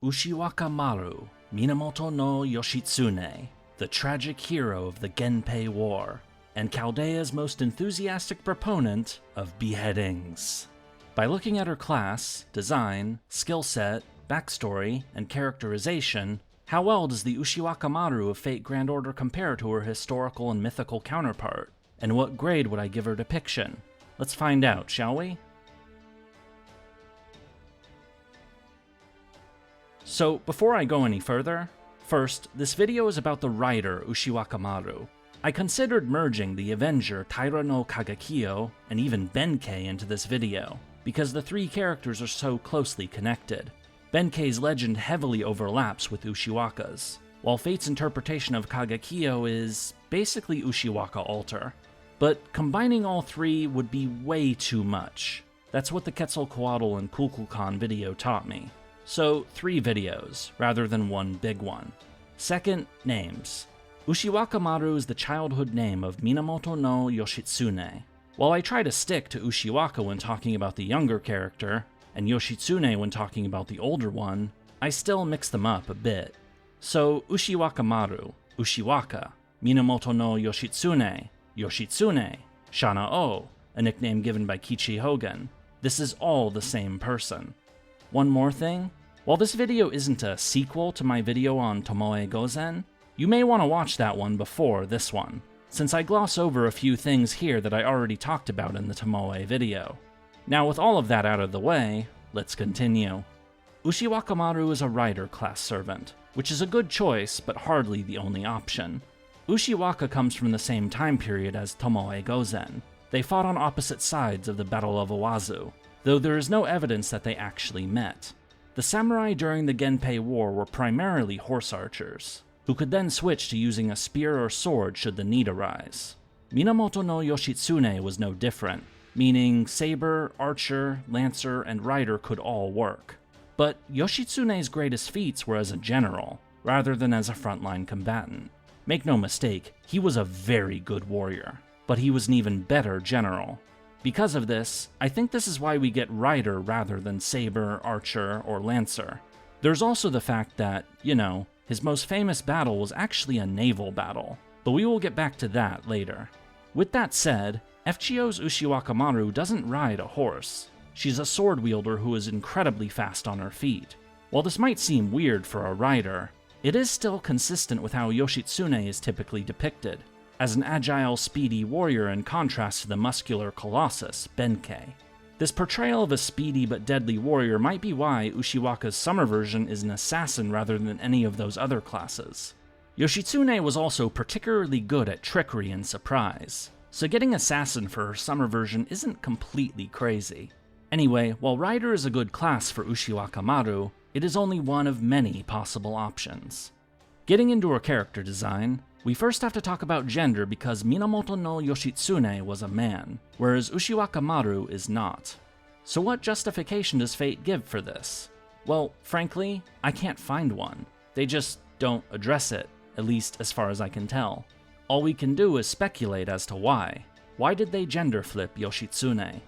Ushiwakamaru, Minamoto no Yoshitsune, the tragic hero of the Genpei War, and Chaldea's most enthusiastic proponent of beheadings. By looking at her class, design, skill set, backstory, and characterization, how well does the Ushiwakamaru of Fate Grand Order compare to her historical and mythical counterpart? And what grade would I give her depiction? Let's find out, shall we? So, before I go any further, first, this video is about the writer Ushiwakamaru. I considered merging the Avenger Taira no Kagekyo and even Benkei into this video, because the three characters are so closely connected. Benkei's legend heavily overlaps with Ushiwaka's, while Fate's interpretation of Kagekyo is basically Ushiwaka Alter. But combining all three would be way too much. That's what the Quetzalcoatl and Kukulkan video taught me. So 3 videos, rather than one big one. Second, names. Ushiwakamaru is the childhood name of Minamoto no Yoshitsune. While I try to stick to Ushiwaka when talking about the younger character, and Yoshitsune when talking about the older one, I still mix them up a bit. So Ushiwakamaru, Ushiwaka, Minamoto no Yoshitsune, Yoshitsune, Shana-o, a nickname given by Kichi Hogan. This is all the same person. One more thing, while this video isn't a sequel to my video on Tomoe Gozen, you may want to watch that one before this one, since I gloss over a few things here that I already talked about in the Tomoe video. Now with all of that out of the way, let's continue. Ushiwakamaru is a rider class servant, which is a good choice, but hardly the only option. Ushiwaka comes from the same time period as Tomoe Gozen. They fought on opposite sides of the Battle of Owazu, though there is no evidence that they actually met. The samurai during the Genpei War were primarily horse archers, who could then switch to using a spear or sword should the need arise. Minamoto no Yoshitsune was no different, meaning saber, archer, lancer, and rider could all work. But Yoshitsune's greatest feats were as a general, rather than as a frontline combatant. Make no mistake, he was a very good warrior, but he was an even better general. Because of this, I think this is why we get rider rather than saber, archer, or lancer. There's also the fact that, his most famous battle was actually a naval battle, but we will get back to that later. With that said, FGO's Ushiwakamaru doesn't ride a horse. She's a sword wielder who is incredibly fast on her feet. While this might seem weird for a rider, it is still consistent with how Yoshitsune is typically depicted, as an agile, speedy warrior in contrast to the muscular colossus, Benkei. This portrayal of a speedy but deadly warrior might be why Ushiwaka's summer version is an assassin rather than any of those other classes. Yoshitsune was also particularly good at trickery and surprise, so getting assassin for her summer version isn't completely crazy. Anyway, while rider is a good class for Ushiwakamaru, it is only one of many possible options. Getting into her character design, we first have to talk about gender because Minamoto no Yoshitsune was a man, whereas Ushiwakamaru is not. So what justification does Fate give for this? Well, frankly, I can't find one. They just don't address it, at least as far as I can tell. All we can do is speculate as to why. Why did they gender flip Yoshitsune?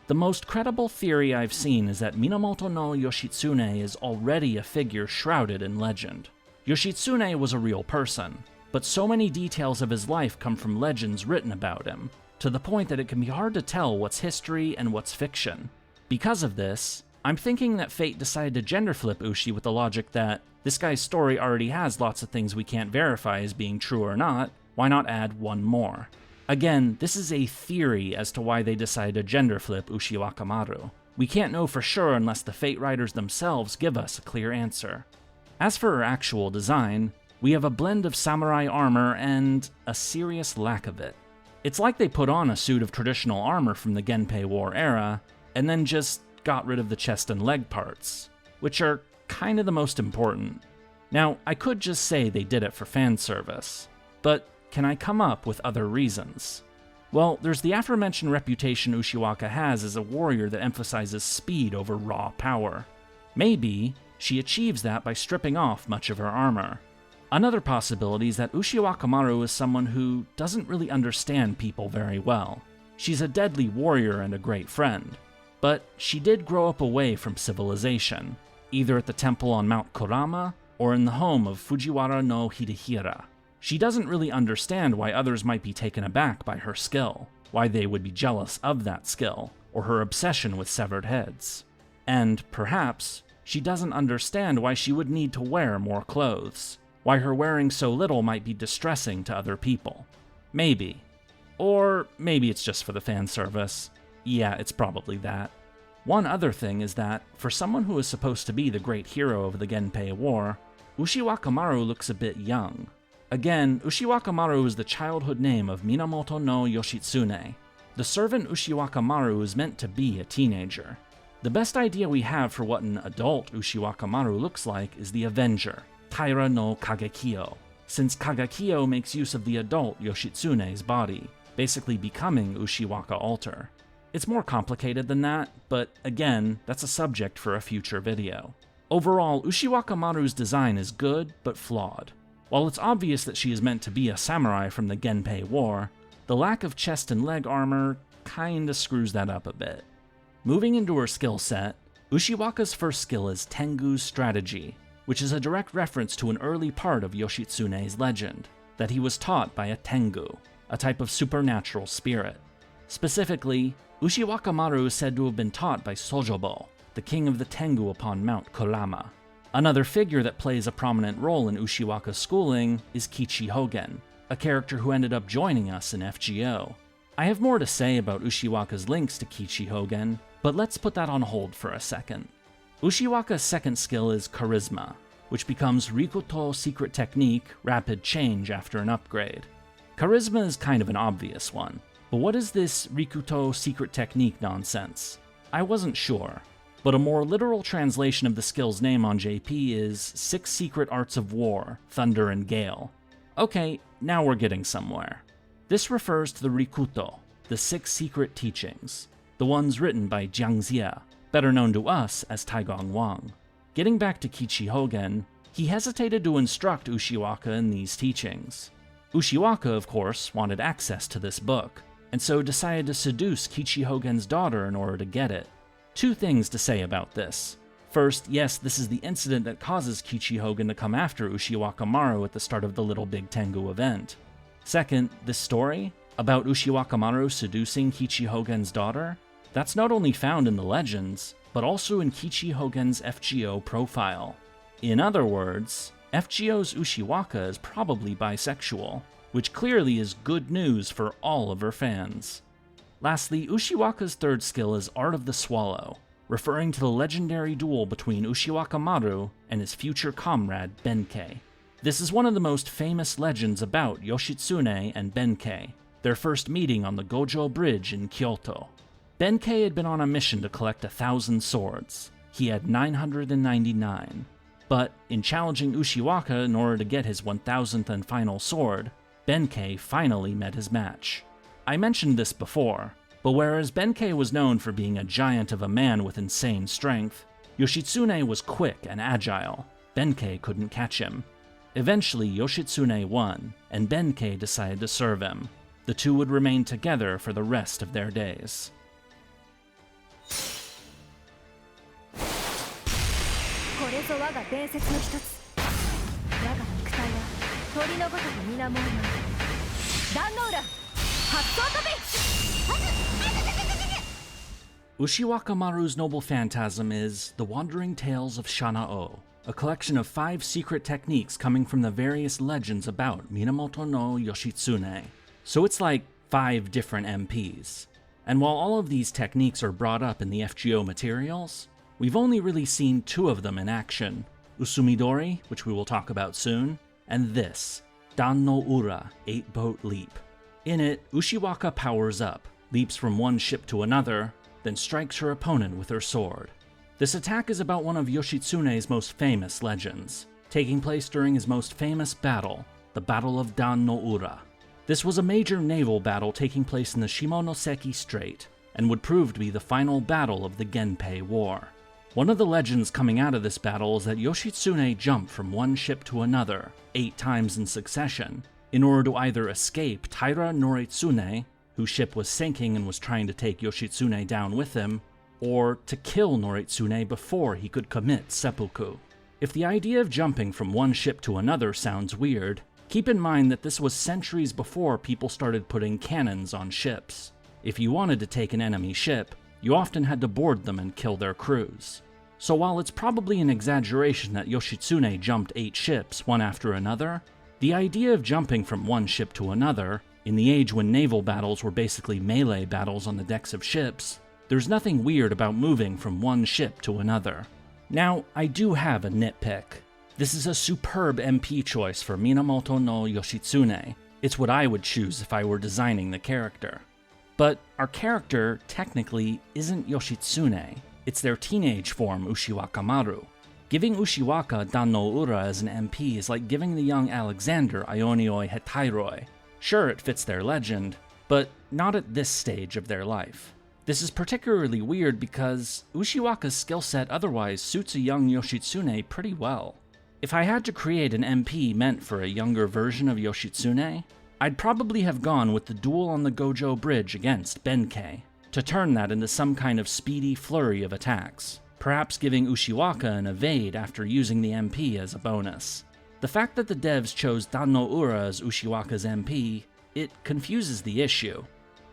The most credible theory I've seen is that Minamoto no Yoshitsune is already a figure shrouded in legend. Yoshitsune was a real person, but so many details of his life come from legends written about him, to the point that it can be hard to tell what's history and what's fiction. Because of this, I'm thinking that Fate decided to gender flip Ushi with the logic that this guy's story already has lots of things we can't verify as being true or not, why not add one more? Again, this is a theory as to why they decided to gender flip Ushiwakamaru. We can't know for sure unless the Fate writers themselves give us a clear answer. As for her actual design, we have a blend of samurai armor and a serious lack of it. It's like they put on a suit of traditional armor from the Genpei War era, and then just got rid of the chest and leg parts, which are kind of the most important. Now, I could just say they did it for fan service, but can I come up with other reasons? Well, there's the aforementioned reputation Ushiwaka has as a warrior that emphasizes speed over raw power. Maybe she achieves that by stripping off much of her armor. Another possibility is that Ushiwakamaru is someone who doesn't really understand people very well. She's a deadly warrior and a great friend, but she did grow up away from civilization. either at the temple on Mount Kurama or in the home of Fujiwara no Hidehira. She doesn't really understand why others might be taken aback by her skill, why they would be jealous of that skill, or her obsession with severed heads. And, perhaps, she doesn't understand why she would need to wear more clothes, why her wearing so little might be distressing to other people. Maybe. Or maybe it's just for the fan service. Yeah, it's probably that. One other thing is that, for someone who is supposed to be the great hero of the Genpei War, Ushiwakamaru looks a bit young. Again, Ushiwakamaru is the childhood name of Minamoto no Yoshitsune. The servant Ushiwakamaru is meant to be a teenager. The best idea we have for what an adult Ushiwakamaru looks like is the Avenger, Taira no Kagekyo, since Kagekyo makes use of the adult Yoshitsune's body, basically becoming Ushiwaka Alter. It's more complicated than that, but again, that's a subject for a future video. Overall, Ushiwakamaru's design is good, but flawed. While it's obvious that she is meant to be a samurai from the Genpei War, the lack of chest and leg armor kinda screws that up a bit. Moving into her skill set, Ushiwaka's first skill is Tengu's Strategy, which is a direct reference to an early part of Yoshitsune's legend, that he was taught by a Tengu, a type of supernatural spirit. Specifically, Ushiwakamaru is said to have been taught by Sojobo, the king of the Tengu upon Mount Kurama. Another figure that plays a prominent role in Ushiwaka's schooling is Kichi Hogen, a character who ended up joining us in FGO. I have more to say about Ushiwaka's links to Kichi Hogen, but let's put that on hold for a second. Ushiwaka's second skill is Charisma, which becomes Rikuto Secret Technique Rapid Change after an upgrade. Charisma is kind of an obvious one, but what is this Rikuto Secret Technique nonsense? I wasn't sure, but a more literal translation of the skill's name on JP is 6 Secret Arts of War, Thunder and Gale. Okay, now we're getting somewhere. This refers to the Rikuto, the 6 secret teachings, the ones written by Jiangxia, better known to us as Taigong Wang. Getting back to Kichi Hogen, he hesitated to instruct Ushiwaka in these teachings. Ushiwaka, of course, wanted access to this book, and so decided to seduce Kichi Hogen's daughter in order to get it. 2 things to say about this. First, yes, this is the incident that causes Kichi Hogen to come after Ushiwakamaru at the start of the Little Big Tengu event. Second, this story, about Ushiwakamaru seducing Kichi Hogen's daughter, that's not only found in the legends, but also in Kichi Hogen's FGO profile. In other words, FGO's Ushiwaka is probably bisexual, which clearly is good news for all of her fans. Lastly, Ushiwaka's third skill is Art of the Swallow, referring to the legendary duel between Ushiwakamaru and his future comrade Benkei. This is one of the most famous legends about Yoshitsune and Benkei, their first meeting on the Gojo Bridge in Kyoto. Benkei had been on a mission to collect 1,000 swords. He had 999. But in challenging Ushiwaka in order to get his 1,000th and final sword, Benkei finally met his match. I mentioned this before, but whereas Benkei was known for being a giant of a man with insane strength, Yoshitsune was quick and agile. Benkei couldn't catch him. Eventually, Yoshitsune won, and Benkei decided to serve him. The two would remain together for the rest of their days. Ushiwakamaru's noble phantasm is The Wandering Tales of Shanao, a collection of 5 secret techniques coming from the various legends about Minamoto no Yoshitsune. So it's like 5 different MPs. And while all of these techniques are brought up in the FGO materials, we've only really seen 2 of them in action: Usumidori, which we will talk about soon, and this, Dan-no-Ura, 8-boat leap. In it, Ushiwaka powers up, leaps from one ship to another, then strikes her opponent with her sword. This attack is about one of Yoshitsune's most famous legends, taking place during his most famous battle, the Battle of Dan-no-Ura. This was a major naval battle taking place in the Shimonoseki Strait, and would prove to be the final battle of the Genpei War. One of the legends coming out of this battle is that Yoshitsune jumped from one ship to another 8 times in succession, in order to either escape Taira Noritsune, whose ship was sinking and was trying to take Yoshitsune down with him, or to kill Yoritsune before he could commit seppuku. If the idea of jumping from one ship to another sounds weird, keep in mind that this was centuries before people started putting cannons on ships. If you wanted to take an enemy ship, you often had to board them and kill their crews. So while it's probably an exaggeration that Yoshitsune jumped 8 ships one after another, the idea of jumping from one ship to another, in the age when naval battles were basically melee battles on the decks of ships, there's nothing weird about moving from one ship to another. Now, I do have a nitpick. This is a superb MP choice for Minamoto no Yoshitsune. It's what I would choose if I were designing the character. But our character, technically, isn't Yoshitsune. It's their teenage form, Ushiwakamaru. Giving Ushiwaka Dan-no-Ura as an MP is like giving the young Alexander Ionioi Hetairoi. Sure, it fits their legend, but not at this stage of their life. This is particularly weird because Ushiwaka's skill set otherwise suits a young Yoshitsune pretty well. If I had to create an MP meant for a younger version of Yoshitsune, I'd probably have gone with the duel on the Gojo Bridge against Benkei, to turn that into some kind of speedy flurry of attacks, perhaps giving Ushiwaka an evade after using the MP as a bonus. The fact that the devs chose Dan-no-Ura as Ushiwaka's MP, it confuses the issue.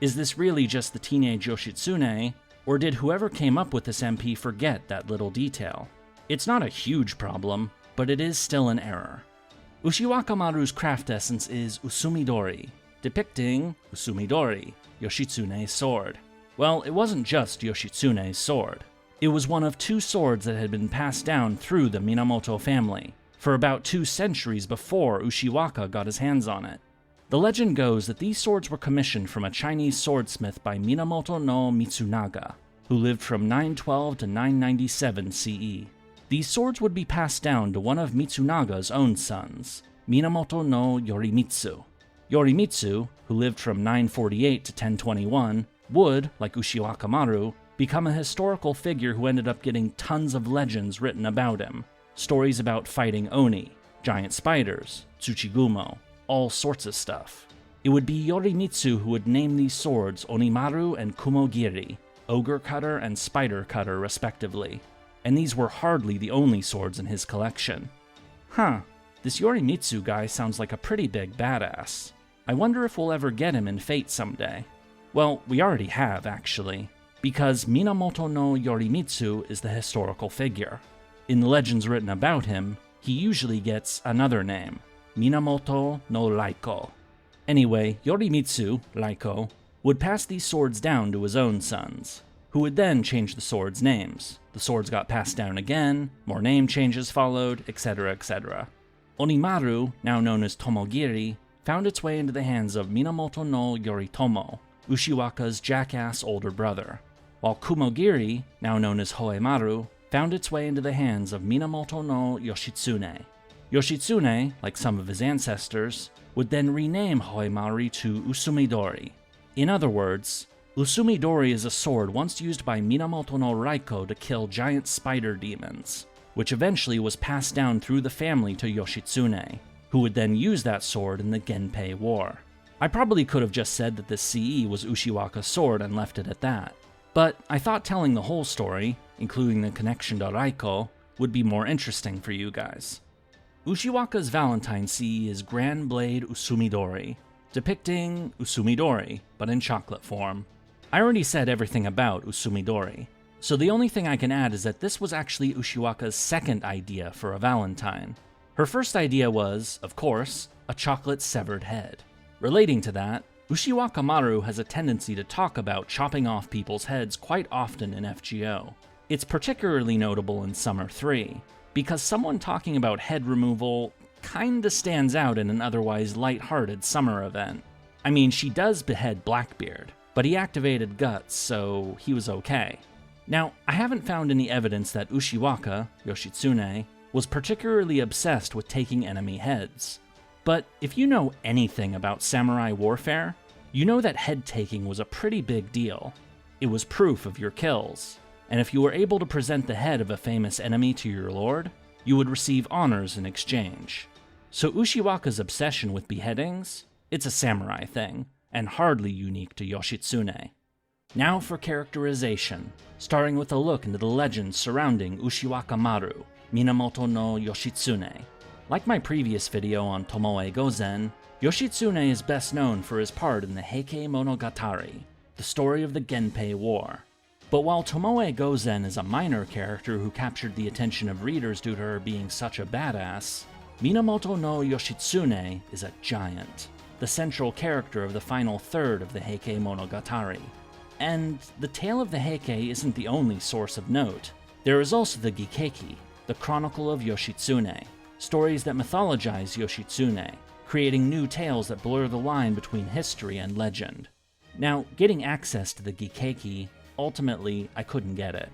Is this really just the teenage Yoshitsune, or did whoever came up with this MP forget that little detail? It's not a huge problem, but it is still an error. Ushiwakamaru's craft essence is Usumidori, depicting Usumidori, Yoshitsune's sword. Well, it wasn't just Yoshitsune's sword. It was one of 2 swords that had been passed down through the Minamoto family, for about 2 centuries before Ushiwaka got his hands on it. The legend goes that these swords were commissioned from a Chinese swordsmith by Minamoto no Mitsunaga, who lived from 912 to 997 CE. These swords would be passed down to one of Mitsunaga's own sons, Minamoto no Yorimitsu. Yorimitsu, who lived from 948 to 1021, would, like Ushiwakamaru, become a historical figure who ended up getting tons of legends written about him. Stories about fighting Oni, giant spiders, Tsuchigumo, all sorts of stuff. It would be Yorimitsu who would name these swords Onimaru and Kumogiri, Ogre Cutter and Spider Cutter respectively, and these were hardly the only swords in his collection. Huh, this Yorimitsu guy sounds like a pretty big badass. I wonder if we'll ever get him in Fate someday. Well, we already have, actually, because Minamoto no Yorimitsu is the historical figure. In the legends written about him, he usually gets another name, Minamoto no Raiko. Anyway, Yorimitsu, Raiko, would pass these swords down to his own sons, who would then change the swords' names. The swords got passed down again, more name changes followed, etc., etc. Onimaru, now known as Tomogiri, found its way into the hands of Minamoto no Yoritomo, Ushiwaka's jackass older brother, while Kumogiri, now known as Hoemaru, found its way into the hands of Minamoto no Yoshitsune. Yoshitsune, like some of his ancestors, would then rename Hoemaru to Usumidori. In other words, Usumidori is a sword once used by Minamoto no Raiko to kill giant spider demons, which eventually was passed down through the family to Yoshitsune, who would then use that sword in the Genpei War. I probably could have just said that this CE was Ushiwaka's sword and left it at that, but I thought telling the whole story, including the connection to Raiko, would be more interesting for you guys. Ushiwaka's Valentines CE is Grand Blade Usumidori, depicting Usumidori, but in chocolate form. I already said everything about Usumidori, so the only thing I can add is that this was actually Ushiwaka's second idea for a Valentine. Her first idea was, of course, a chocolate severed head. Relating to that, Ushiwakamaru has a tendency to talk about chopping off people's heads quite often in FGO. It's particularly notable in Summer 3, because someone talking about head removal kinda stands out in an otherwise light-hearted summer event. I mean, she does behead Blackbeard, but he activated Guts, so he was okay. Now, I haven't found any evidence that Ushiwaka, Yoshitsune, was particularly obsessed with taking enemy heads. But if you know anything about samurai warfare, you know that head-taking was a pretty big deal. It was proof of your kills, and if you were able to present the head of a famous enemy to your lord, you would receive honors in exchange. So Ushiwaka's obsession with beheadings, it's a samurai thing, and hardly unique to Yoshitsune. Now for characterization, starting with a look into the legends surrounding Ushiwakamaru, Minamoto no Yoshitsune. Like my previous video on Tomoe Gozen, Yoshitsune is best known for his part in the Heike Monogatari, the story of the Genpei War. But while Tomoe Gozen is a minor character who captured the attention of readers due to her being such a badass, Minamoto no Yoshitsune is a giant, the central character of the final third of the Heike Monogatari. And the tale of the Heike isn't the only source of note. There is also the Gikeki, the Chronicle of Yoshitsune, stories that mythologize Yoshitsune, creating new tales that blur the line between history and legend. Now, getting access to the Gikeki, ultimately, I couldn't get it.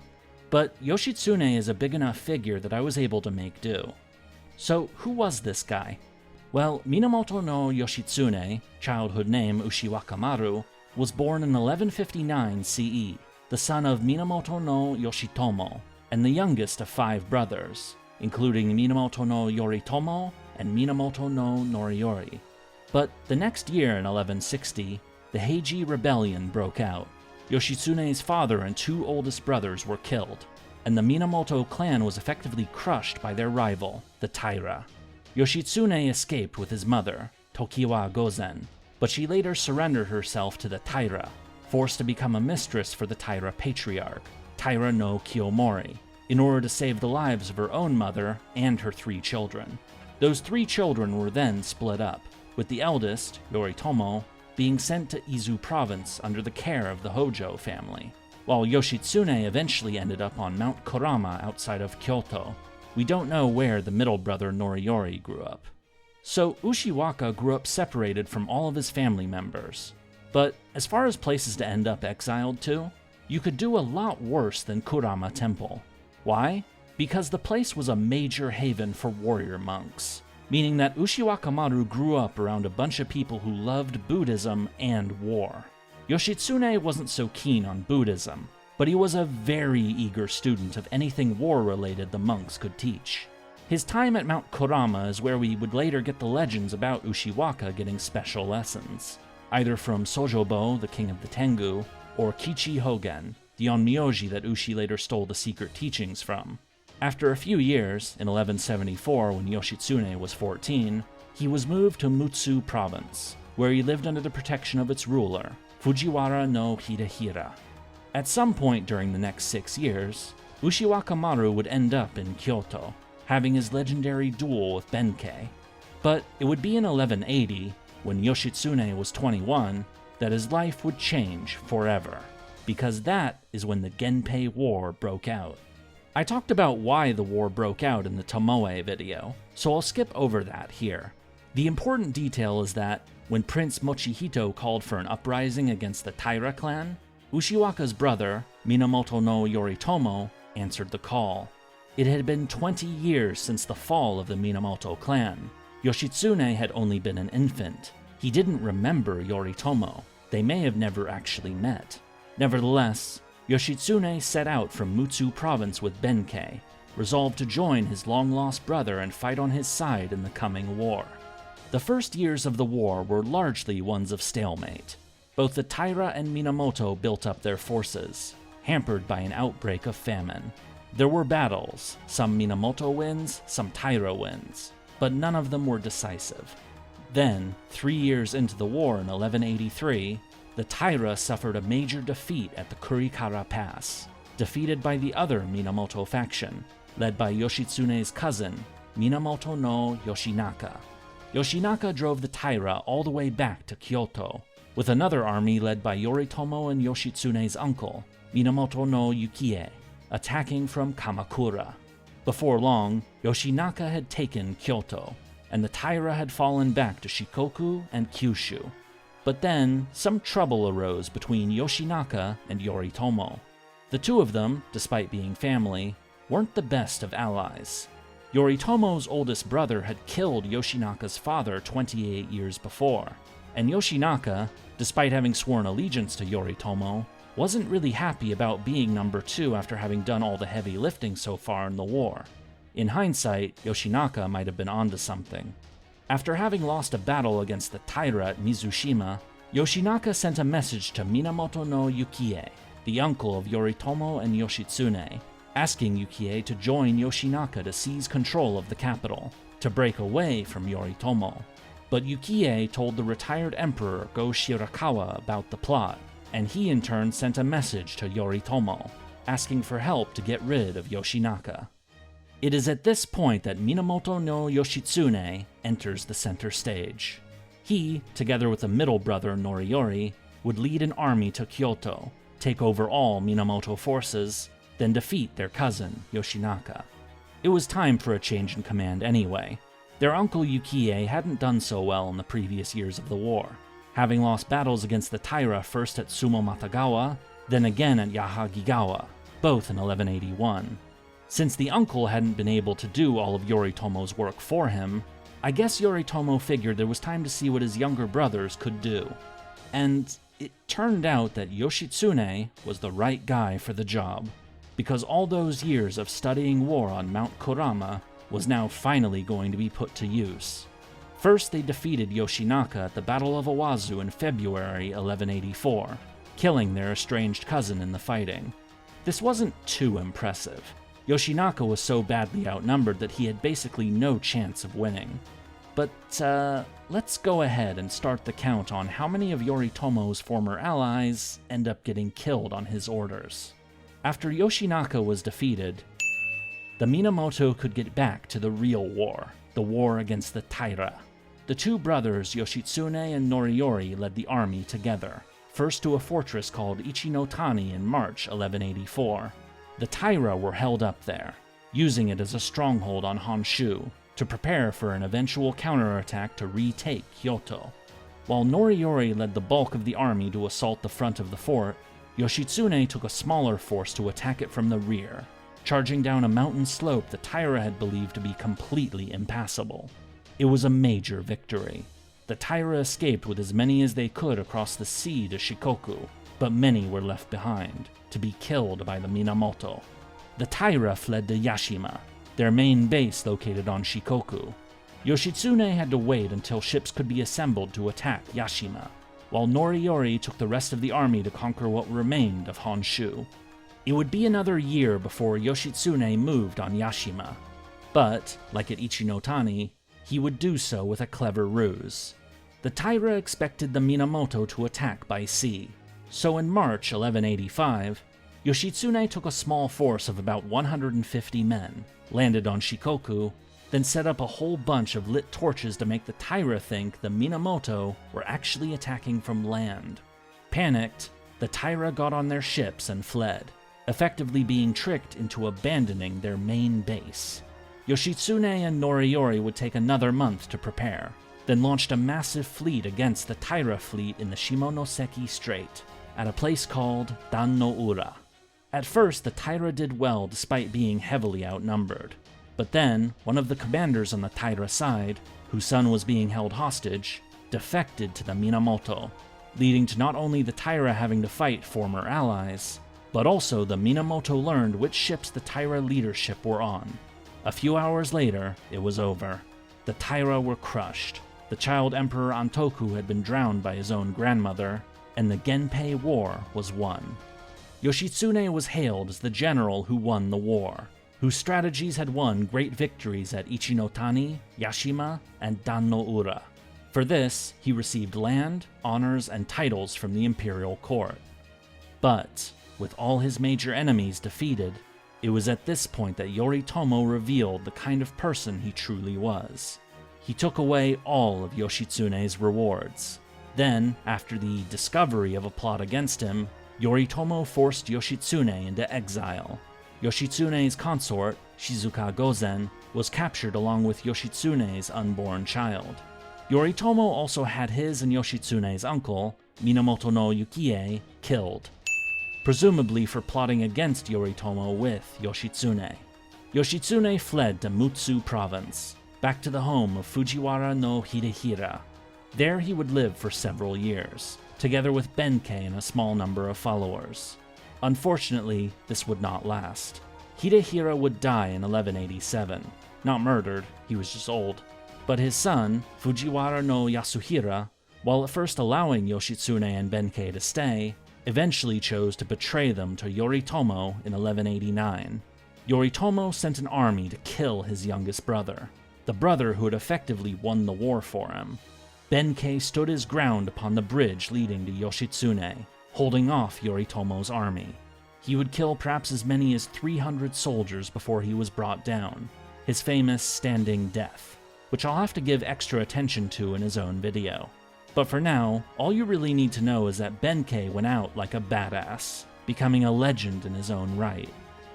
But Yoshitsune is a big enough figure that I was able to make do. So, who was this guy? Well, Minamoto no Yoshitsune, childhood name Ushiwakamaru, was born in 1159 CE, the son of Minamoto no Yoshitomo, and the youngest of 5 brothers, including Minamoto no Yoritomo and Minamoto no Noriyori. But the next year in 1160, the Heiji Rebellion broke out. Yoshitsune's father and 2 oldest brothers were killed, and the Minamoto clan was effectively crushed by their rival, the Taira. Yoshitsune escaped with his mother, Tokiwa Gozen, but she later surrendered herself to the Taira, forced to become a mistress for the Taira patriarch, Taira no Kiyomori, in order to save the lives of her own mother and her 3 children. Those 3 children were then split up, with the eldest, Yoritomo, being sent to Izu province under the care of the Hojo family, while Yoshitsune eventually ended up on Mount Kurama outside of Kyoto. We don't know where the middle brother Noriyori grew up. So Ushiwaka grew up separated from all of his family members. But as far as places to end up exiled to, you could do a lot worse than Kurama Temple. Why? Because the place was a major haven for warrior monks, meaning that Ushiwakamaru grew up around a bunch of people who loved Buddhism and war. Yoshitsune wasn't so keen on Buddhism, but he was a very eager student of anything war-related the monks could teach. His time at Mount Kurama is where we would later get the legends about Ushiwaka getting special lessons, either from Sojobo, the king of the Tengu, or Kichi Hogen, the onmyoji that Ushi later stole the secret teachings from. After a few years, in 1174 when Yoshitsune was 14, he was moved to Mutsu province, where he lived under the protection of its ruler, Fujiwara no Hidehira. At some point during the next 6 years, Ushiwakamaru would end up in Kyoto, having his legendary duel with Benkei. But it would be in 1180, when Yoshitsune was 21, that his life would change forever, because that is when the Genpei War broke out. I talked about why the war broke out in the Tomoe video, so I'll skip over that here. The important detail is that, when Prince Mochihito called for an uprising against the Taira clan, Ushiwaka's brother, Minamoto no Yoritomo, answered the call. It had been 20 years since the fall of the Minamoto clan. Yoshitsune had only been an infant. He didn't remember Yoritomo. They may have never actually met. Nevertheless, Yoshitsune set out from Mutsu province with Benkei, resolved to join his long-lost brother and fight on his side in the coming war. The first years of the war were largely ones of stalemate. Both the Taira and Minamoto built up their forces, hampered by an outbreak of famine. There were battles, some Minamoto wins, some Taira wins, but none of them were decisive. Then, 3 years into the war in 1183, the Taira suffered a major defeat at the Kurikara Pass, defeated by the other Minamoto faction, led by Yoshitsune's cousin, Minamoto no Yoshinaka. Yoshinaka drove the Taira all the way back to Kyoto, with another army led by Yoritomo and Yoshitsune's uncle, Minamoto no Yukie, attacking from Kamakura. Before long, Yoshinaka had taken Kyoto, and the Taira had fallen back to Shikoku and Kyushu. But then, some trouble arose between Yoshinaka and Yoritomo. The two of them, despite being family, weren't the best of allies. Yoritomo's oldest brother had killed Yoshinaka's father 28 years before, and Yoshinaka, despite having sworn allegiance to Yoritomo, wasn't really happy about being number 2 after having done all the heavy lifting so far in the war. In hindsight, Yoshinaka might have been onto something. After having lost a battle against the Taira at Mizushima, Yoshinaka sent a message to Minamoto no Yukie, the uncle of Yoritomo and Yoshitsune, asking Yukie to join Yoshinaka to seize control of the capital, to break away from Yoritomo. But Yukie told the retired emperor Go Shirakawa about the plot, and he in turn sent a message to Yoritomo, asking for help to get rid of Yoshinaka. It is at this point that Minamoto no Yoshitsune enters the center stage. He, together with a middle brother Noriyori, would lead an army to Kyoto, take over all Minamoto forces, then defeat their cousin, Yoshinaka. It was time for a change in command anyway. Their uncle Yukie hadn't done so well in the previous years of the war, having lost battles against the Taira first at Sumomatagawa, then again at Yahagigawa, both in 1181. Since the uncle hadn't been able to do all of Yoritomo's work for him, I guess Yoritomo figured there was time to see what his younger brothers could do. And it turned out that Yoshitsune was the right guy for the job, because all those years of studying war on Mount Kurama was now finally going to be put to use. First, they defeated Yoshinaka at the Battle of Owazu in February 1184, killing their estranged cousin in the fighting. This wasn't too impressive. Yoshinaka was so badly outnumbered that he had basically no chance of winning. But, let's go ahead and start the count on how many of Yoritomo's former allies end up getting killed on his orders. After Yoshinaka was defeated, the Minamoto could get back to the real war, the war against the Taira. The two brothers Yoshitsune and Noriyori led the army together, first to a fortress called Ichinotani in March 1184. The Taira were held up there, using it as a stronghold on Honshu, to prepare for an eventual counterattack to retake Kyoto. While Noriyori led the bulk of the army to assault the front of the fort, Yoshitsune took a smaller force to attack it from the rear, charging down a mountain slope the Taira had believed to be completely impassable. It was a major victory. The Taira escaped with as many as they could across the sea to Shikoku, but many were left behind, to be killed by the Minamoto. The Taira fled to Yashima, their main base located on Shikoku. Yoshitsune had to wait until ships could be assembled to attack Yashima, while Noriyori took the rest of the army to conquer what remained of Honshu. It would be another year before Yoshitsune moved on Yashima, but, like at Ichinotani, he would do so with a clever ruse. The Taira expected the Minamoto to attack by sea, so in March 1185, Yoshitsune took a small force of about 150 men, landed on Shikoku, then set up a whole bunch of lit torches to make the Taira think the Minamoto were actually attacking from land. Panicked, the Taira got on their ships and fled, effectively being tricked into abandoning their main base. Yoshitsune and Noriyori would take another month to prepare, then launched a massive fleet against the Taira fleet in the Shimonoseki Strait, at a place called Dan-no-Ura. At first, the Taira did well despite being heavily outnumbered, but then one of the commanders on the Taira side, whose son was being held hostage, defected to the Minamoto, leading to not only the Taira having to fight former allies, but also the Minamoto learned which ships the Taira leadership were on. A few hours later, it was over. The Taira were crushed. The child Emperor Antoku had been drowned by his own grandmother, and the Genpei War was won. Yoshitsune was hailed as the general who won the war, whose strategies had won great victories at Ichinotani, Yashima, and Dan-no-Ura. For this, he received land, honors, and titles from the imperial court. But, with all his major enemies defeated, it was at this point that Yoritomo revealed the kind of person he truly was. He took away all of Yoshitsune's rewards. Then, after the discovery of a plot against him, Yoritomo forced Yoshitsune into exile. Yoshitsune's consort, Shizuka Gozen, was captured along with Yoshitsune's unborn child. Yoritomo also had his and Yoshitsune's uncle, Minamoto no Yukie, killed, presumably for plotting against Yoritomo with Yoshitsune. Yoshitsune fled to Mutsu province, back to the home of Fujiwara no Hidehira. There he would live for several years, together with Benkei and a small number of followers. Unfortunately, this would not last. Hidehira would die in 1187. Not murdered, he was just old. But his son, Fujiwara no Yasuhira, while at first allowing Yoshitsune and Benkei to stay, eventually chose to betray them to Yoritomo in 1189. Yoritomo sent an army to kill his youngest brother, the brother who had effectively won the war for him. Benkei stood his ground upon the bridge leading to Yoshitsune, holding off Yoritomo's army. He would kill perhaps as many as 300 soldiers before he was brought down, his famous standing death, which I'll have to give extra attention to in his own video. But for now, all you really need to know is that Benkei went out like a badass, becoming a legend in his own right.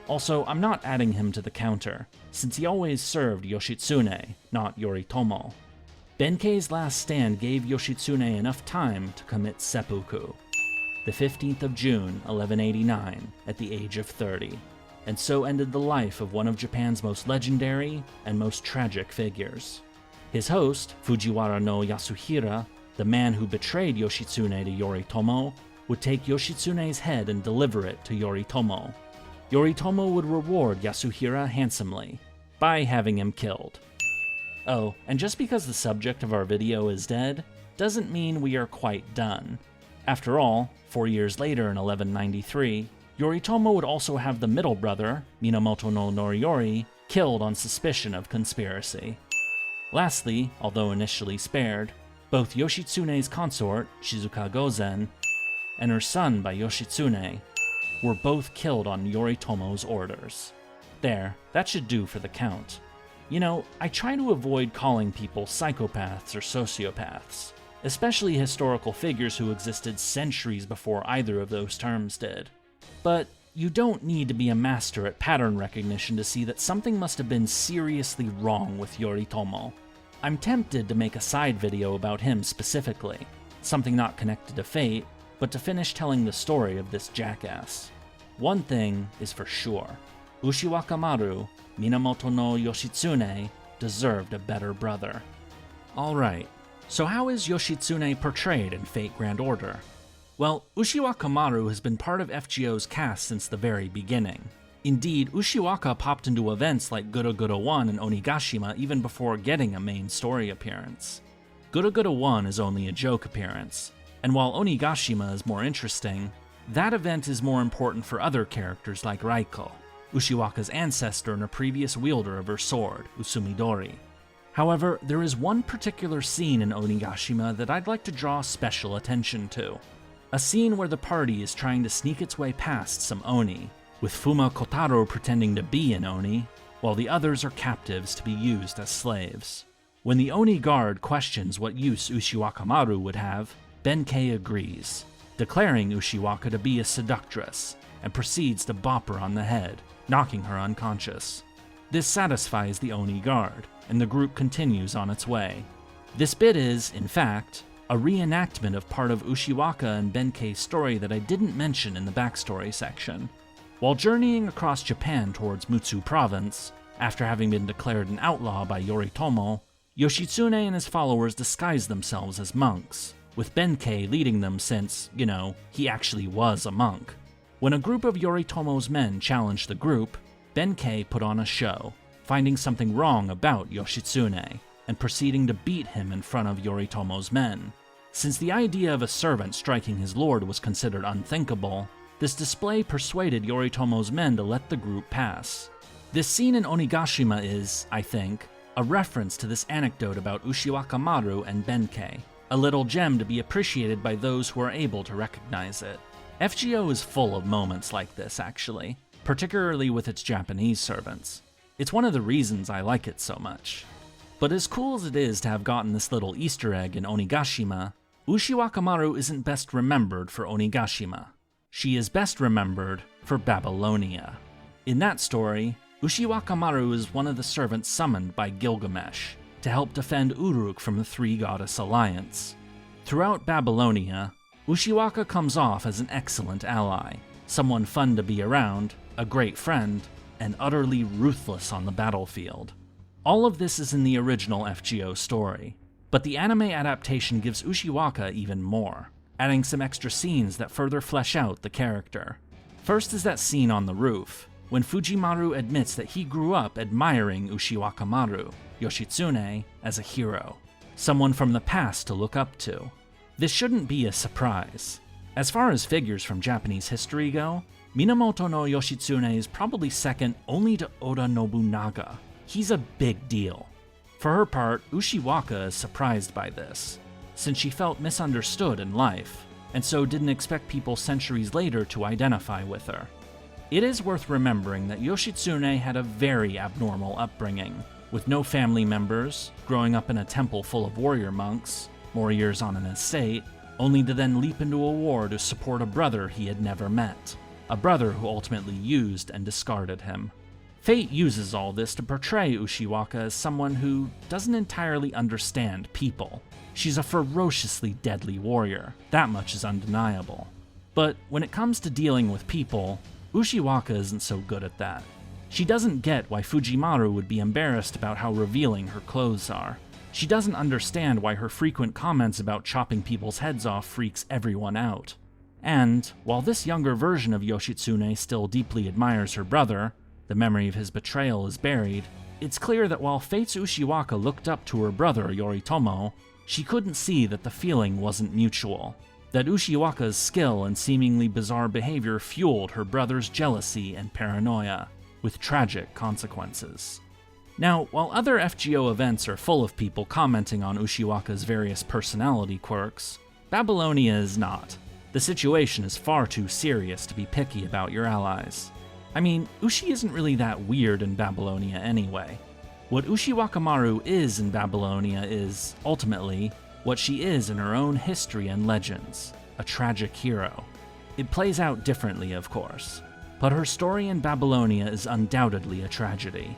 Also, I'm not adding him to the counter, since he always served Yoshitsune, not Yoritomo. Benkei's last stand gave Yoshitsune enough time to commit seppuku, the 15th of June, 1189, at the age of 30, and so ended the life of one of Japan's most legendary and most tragic figures. His host, Fujiwara no Yasuhira, the man who betrayed Yoshitsune to Yoritomo, would take Yoshitsune's head and deliver it to Yoritomo. Yoritomo would reward Yasuhira handsomely by having him killed. Oh, and just because the subject of our video is dead, doesn't mean we are quite done. After all, 4 years later in 1193, Yoritomo would also have the middle brother, Minamoto no Noriyori, killed on suspicion of conspiracy. Lastly, although initially spared, both Yoshitsune's consort, Shizuka Gozen, and her son by Yoshitsune were both killed on Yoritomo's orders. There, that should do for the count. You know, I try to avoid calling people psychopaths or sociopaths, especially historical figures who existed centuries before either of those terms did. But you don't need to be a master at pattern recognition to see that something must have been seriously wrong with Yoritomo. I'm tempted to make a side video about him specifically, something not connected to fate, but to finish telling the story of this jackass. One thing is for sure, Ushiwakamaru, Minamoto no Yoshitsune, deserved a better brother. Alright, so how is Yoshitsune portrayed in Fate Grand Order? Well, Ushiwakamaru has been part of FGO's cast since the very beginning. Indeed, Ushiwaka popped into events like Gura Gura 1 and Onigashima even before getting a main story appearance. Gura Gura 1 is only a joke appearance, and while Onigashima is more interesting, that event is more important for other characters like Raiko, Ushiwaka's ancestor and a previous wielder of her sword, Usumidori. However, there is one particular scene in Onigashima that I'd like to draw special attention to. A scene where the party is trying to sneak its way past some Oni, with Fuma Kotaro pretending to be an Oni, while the others are captives to be used as slaves. When the Oni guard questions what use Ushiwakamaru would have, Benkei agrees, declaring Ushiwaka to be a seductress, and proceeds to bop her on the head, knocking her unconscious. This satisfies the Oni guard, and the group continues on its way. This bit is, in fact, a reenactment of part of Ushiwaka and Benkei's story that I didn't mention in the backstory section. While journeying across Japan towards Mutsu province, after having been declared an outlaw by Yoritomo, Yoshitsune and his followers disguised themselves as monks, with Benkei leading them since, you know, he actually was a monk. When a group of Yoritomo's men challenged the group, Benkei put on a show, finding something wrong about Yoshitsune, and proceeding to beat him in front of Yoritomo's men. Since the idea of a servant striking his lord was considered unthinkable, this display persuaded Yoritomo's men to let the group pass. This scene in Onigashima is, I think, a reference to this anecdote about Ushiwakamaru and Benkei, a little gem to be appreciated by those who are able to recognize it. FGO is full of moments like this, actually, particularly with its Japanese servants. It's one of the reasons I like it so much. But as cool as it is to have gotten this little Easter egg in Onigashima, Ushiwakamaru isn't best remembered for Onigashima. She is best remembered for Babylonia. In that story, Ushiwakamaru is one of the servants summoned by Gilgamesh to help defend Uruk from the three-goddess alliance. Throughout Babylonia, Ushiwaka comes off as an excellent ally, someone fun to be around, a great friend, and utterly ruthless on the battlefield. All of this is in the original FGO story, but the anime adaptation gives Ushiwaka even more, adding some extra scenes that further flesh out the character. First is that scene on the roof, when Fujimaru admits that he grew up admiring Ushiwakamaru, Yoshitsune, as a hero, someone from the past to look up to. This shouldn't be a surprise. As far as figures from Japanese history go, Minamoto no Yoshitsune is probably second only to Oda Nobunaga. He's a big deal. For her part, Ushiwaka is surprised by this, since she felt misunderstood in life, and so didn't expect people centuries later to identify with her. It is worth remembering that Yoshitsune had a very abnormal upbringing, with no family members, growing up in a temple full of warrior monks, more years on an estate, only to then leap into a war to support a brother he had never met, a brother who ultimately used and discarded him. Fate uses all this to portray Ushiwaka as someone who doesn't entirely understand people. She's a ferociously deadly warrior, that much is undeniable. But when it comes to dealing with people, Ushiwaka isn't so good at that. She doesn't get why Fujimaru would be embarrassed about how revealing her clothes are. She doesn't understand why her frequent comments about chopping people's heads off freaks everyone out. And, while this younger version of Yoshitsune still deeply admires her brother, the memory of his betrayal is buried, it's clear that while Fate's Ushiwaka looked up to her brother Yoritomo, she couldn't see that the feeling wasn't mutual. That Ushiwaka's skill and seemingly bizarre behavior fueled her brother's jealousy and paranoia, with tragic consequences. Now, while other FGO events are full of people commenting on Ushiwaka's various personality quirks, Babylonia is not. The situation is far too serious to be picky about your allies. I mean, Ushi isn't really that weird in Babylonia anyway. What Ushiwakamaru is in Babylonia is, ultimately, what she is in her own history and legends, a tragic hero. It plays out differently, of course, but her story in Babylonia is undoubtedly a tragedy.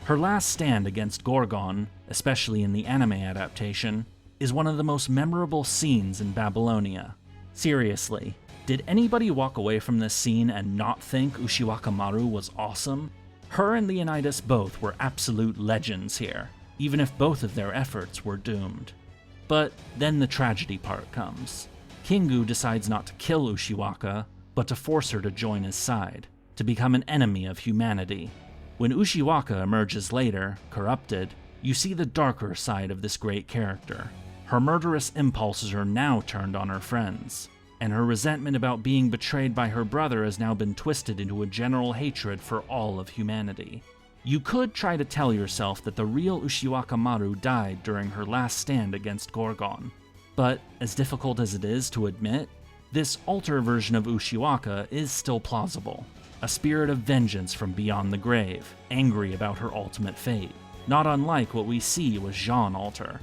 Her last stand against Gorgon, especially in the anime adaptation, is one of the most memorable scenes in Babylonia. Seriously, did anybody walk away from this scene and not think Ushiwakamaru was awesome? Her and Leonidas both were absolute legends here, even if both of their efforts were doomed. But then the tragedy part comes. Kingu decides not to kill Ushiwaka, but to force her to join his side, to become an enemy of humanity. When Ushiwaka emerges later, corrupted, you see the darker side of this great character. Her murderous impulses are now turned on her friends, and her resentment about being betrayed by her brother has now been twisted into a general hatred for all of humanity. You could try to tell yourself that the real Ushiwakamaru died during her last stand against Gorgon, but as difficult as it is to admit, this alter version of Ushiwaka is still plausible. A spirit of vengeance from beyond the grave, angry about her ultimate fate, not unlike what we see with Jean Alter.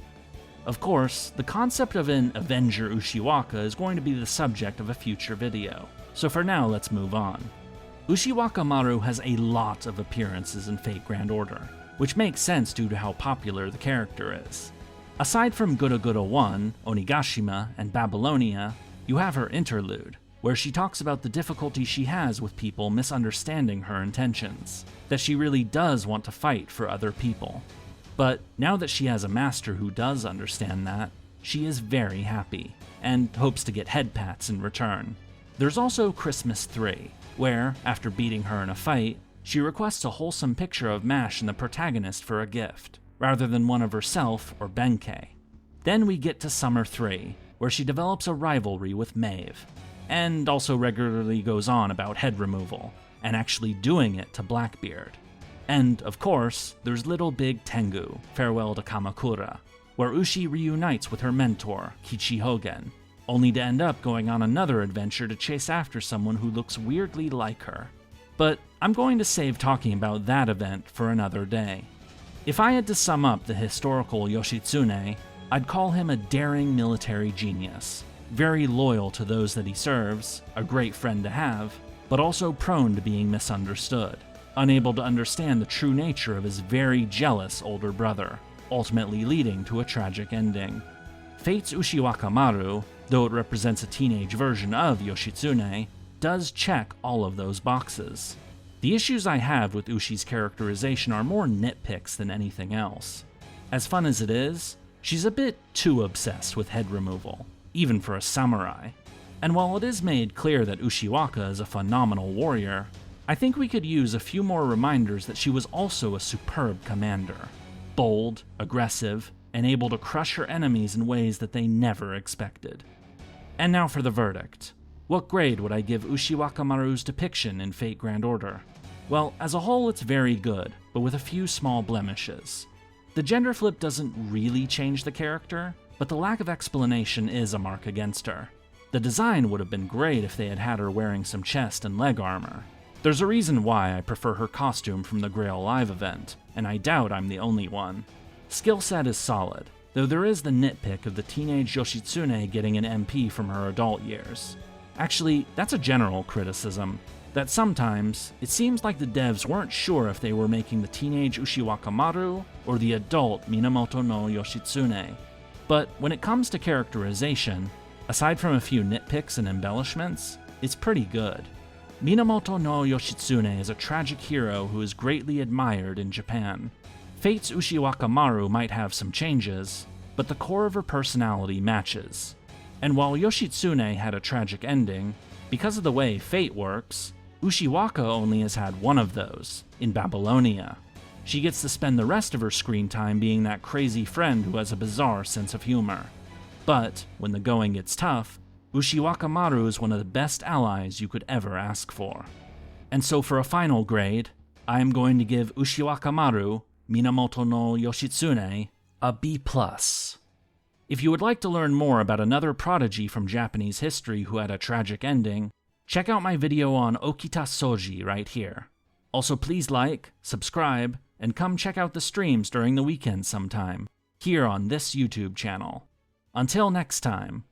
Of course, the concept of an Avenger Ushiwaka is going to be the subject of a future video, so for now let's move on. Ushiwakamaru has a lot of appearances in Fate Grand Order, which makes sense due to how popular the character is. Aside from Gura Gura 1, Onigashima, and Babylonia, you have her interlude, where she talks about the difficulty she has with people misunderstanding her intentions, that she really does want to fight for other people. But now that she has a master who does understand that, she is very happy, and hopes to get head pats in return. There's also Christmas 3, where, after beating her in a fight, she requests a wholesome picture of Mash and the protagonist for a gift, rather than one of herself or Benkei. Then we get to Summer 3, where she develops a rivalry with Maeve, and also regularly goes on about head removal, and actually doing it to Blackbeard. And, of course, there's Little Big Tengu, Farewell to Kamakura, where Ushi reunites with her mentor, Kichi Hogen, only to end up going on another adventure to chase after someone who looks weirdly like her. But I'm going to save talking about that event for another day. If I had to sum up the historical Yoshitsune, I'd call him a daring military genius, very loyal to those that he serves, a great friend to have, but also prone to being misunderstood, unable to understand the true nature of his very jealous older brother, ultimately leading to a tragic ending. Fate's Ushiwakamaru, though it represents a teenage version of Yoshitsune, does check all of those boxes. The issues I have with Ushi's characterization are more nitpicks than anything else. As fun as it is, she's a bit too obsessed with head removal, even for a samurai. And while it is made clear that Ushiwaka is a phenomenal warrior, I think we could use a few more reminders that she was also a superb commander. Bold, aggressive, and able to crush her enemies in ways that they never expected. And now for the verdict. What grade would I give Ushiwakamaru's depiction in Fate Grand Order? Well, as a whole it's very good, but with a few small blemishes. The gender flip doesn't really change the character, but the lack of explanation is a mark against her. The design would have been great if they had had her wearing some chest and leg armor. There's a reason why I prefer her costume from the Grail Live event, and I doubt I'm the only one. Skillset is solid, though there is the nitpick of the teenage Yoshitsune getting an MP from her adult years. Actually, that's a general criticism, that sometimes it seems like the devs weren't sure if they were making the teenage Ushiwakamaru or the adult Minamoto no Yoshitsune. But when it comes to characterization, aside from a few nitpicks and embellishments, it's pretty good. Minamoto no Yoshitsune is a tragic hero who is greatly admired in Japan. Fate's Ushiwakamaru might have some changes, but the core of her personality matches. And while Yoshitsune had a tragic ending, because of the way Fate works, Ushiwaka only has had one of those, in Babylonia. She gets to spend the rest of her screen time being that crazy friend who has a bizarre sense of humor. But, when the going gets tough, Ushiwakamaru is one of the best allies you could ever ask for. And so for a final grade, I am going to give Ushiwakamaru, Minamoto no Yoshitsune, a B+. If you would like to learn more about another prodigy from Japanese history who had a tragic ending, check out my video on Okita Soji right here. Also please like, subscribe, and come check out the streams during the weekend sometime, here on this YouTube channel. Until next time,